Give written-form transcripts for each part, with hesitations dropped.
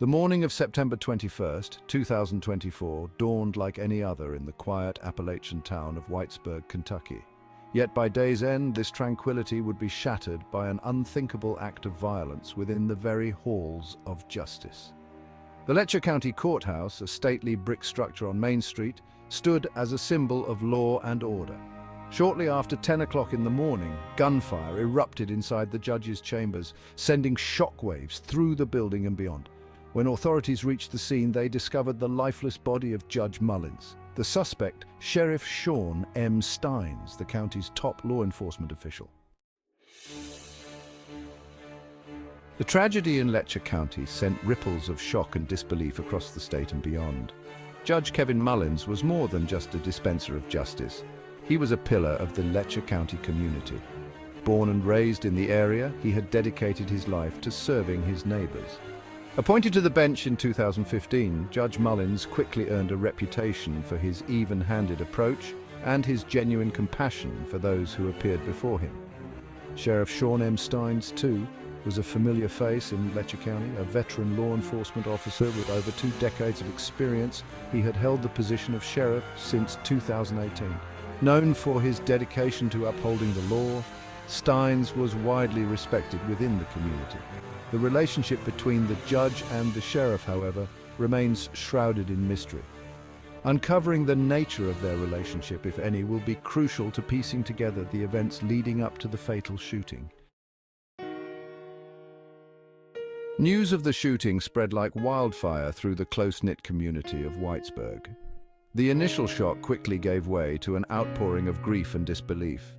The morning of September 21st, 2024, dawned like any other in the quiet Appalachian town of Whitesburg, Kentucky. Yet by day's end, this tranquility would be shattered by an unthinkable act of violence within the very halls of justice. The Letcher County Courthouse, a stately brick structure on Main Street, stood as a symbol of law and order. Shortly after 10 o'clock in the morning, gunfire erupted inside the judge's chambers, sending shockwaves through the building and beyond. When authorities reached the scene, they discovered the lifeless body of Judge Mullins. The suspect, Sheriff Shawn M. Stines, the county's top law enforcement official. The tragedy in Letcher County sent ripples of shock and disbelief across the state and beyond. Judge Kevin Mullins was more than just a dispenser of justice. He was a pillar of the Letcher County community. Born and raised in the area, he had dedicated his life to serving his neighbors. Appointed to the bench in 2015, Judge Mullins quickly earned a reputation for his even-handed approach and his genuine compassion for those who appeared before him. Sheriff Shawn M. Stines, too, was a familiar face in Letcher County, a veteran law enforcement officer with over 2 decades of experience. He had held the position of sheriff since 2018. Known for his dedication to upholding the law, Stines was widely respected within the community. The relationship between the judge and the sheriff, however, remains shrouded in mystery. Uncovering the nature of their relationship, if any, will be crucial to piecing together the events leading up to the fatal shooting. News of the shooting spread like wildfire through the close-knit community of Whitesburg. The initial shock quickly gave way to an outpouring of grief and disbelief.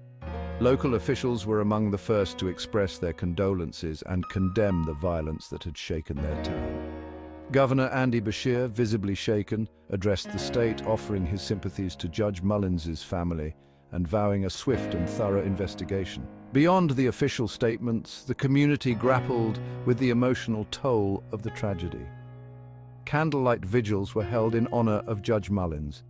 Local officials were among the first to express their condolences and condemn the violence that had shaken their town. Governor Andy Beshear, visibly shaken, addressed the state, offering his sympathies to Judge Mullins's family and vowing a swift and thorough investigation. Beyond the official statements, the community grappled with the emotional toll of the tragedy. Candlelight vigils were held in honor of Judge Mullins,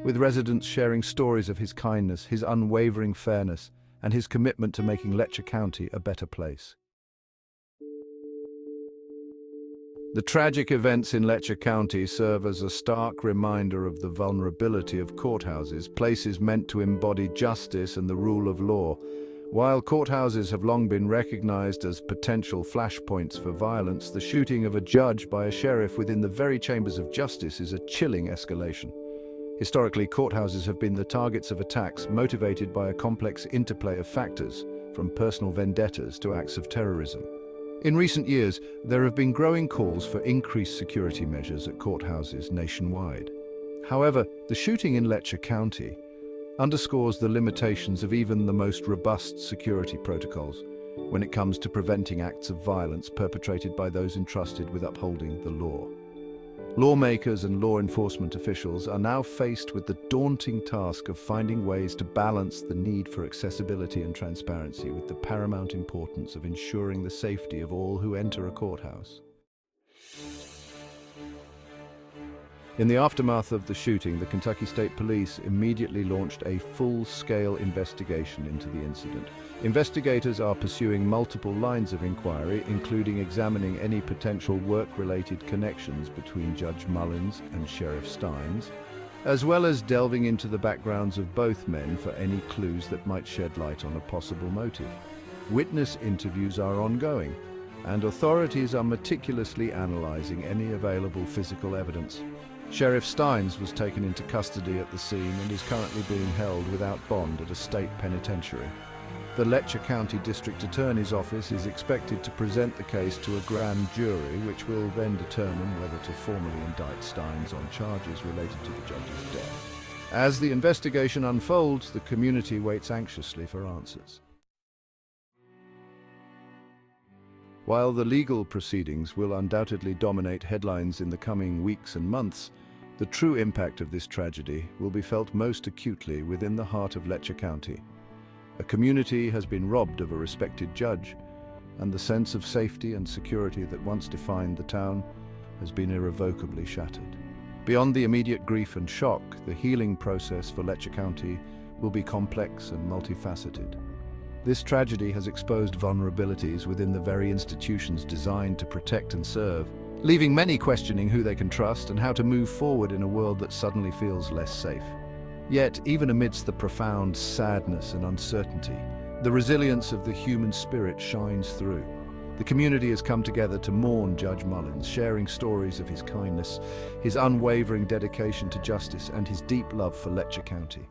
with residents sharing stories of his kindness, his unwavering fairness, and his commitment to making Letcher County a better place. The tragic events in Letcher County serve as a stark reminder of the vulnerability of courthouses, places meant to embody justice and the rule of law. While courthouses have long been recognized as potential flashpoints for violence, the shooting of a judge by a sheriff within the very chambers of justice is a chilling escalation. Historically, courthouses have been the targets of attacks motivated by a complex interplay of factors, from personal vendettas to acts of terrorism. In recent years, there have been growing calls for increased security measures at courthouses nationwide. However, the shooting in Letcher County underscores the limitations of even the most robust security protocols when it comes to preventing acts of violence perpetrated by those entrusted with upholding the law. Lawmakers and law enforcement officials are now faced with the daunting task of finding ways to balance the need for accessibility and transparency with the paramount importance of ensuring the safety of all who enter a courthouse. In the aftermath of the shooting, the Kentucky State Police immediately launched a full-scale investigation into the incident. Investigators are pursuing multiple lines of inquiry, including examining any potential work-related connections between Judge Mullins and Sheriff Stines, as well as delving into the backgrounds of both men for any clues that might shed light on a possible motive. Witness interviews are ongoing, and authorities are meticulously analyzing any available physical evidence. Sheriff Stines was taken into custody at the scene and is currently being held without bond at a state penitentiary. The Letcher County District Attorney's Office is expected to present the case to a grand jury, which will then determine whether to formally indict Stines on charges related to the judge's death. As the investigation unfolds, the community waits anxiously for answers. While the legal proceedings will undoubtedly dominate headlines in the coming weeks and months, the true impact of this tragedy will be felt most acutely within the heart of Letcher County. A community has been robbed of a respected judge, and the sense of safety and security that once defined the town has been irrevocably shattered. Beyond the immediate grief and shock, the healing process for Letcher County will be complex and multifaceted. This tragedy has exposed vulnerabilities within the very institutions designed to protect and serve leaving many questioning who they can trust and how to move forward in a world that suddenly feels less safe. Yet, even amidst the profound sadness and uncertainty, the resilience of the human spirit shines through. The community has come together to mourn Judge Mullins, sharing stories of his kindness, his unwavering dedication to justice, and his deep love for Letcher County.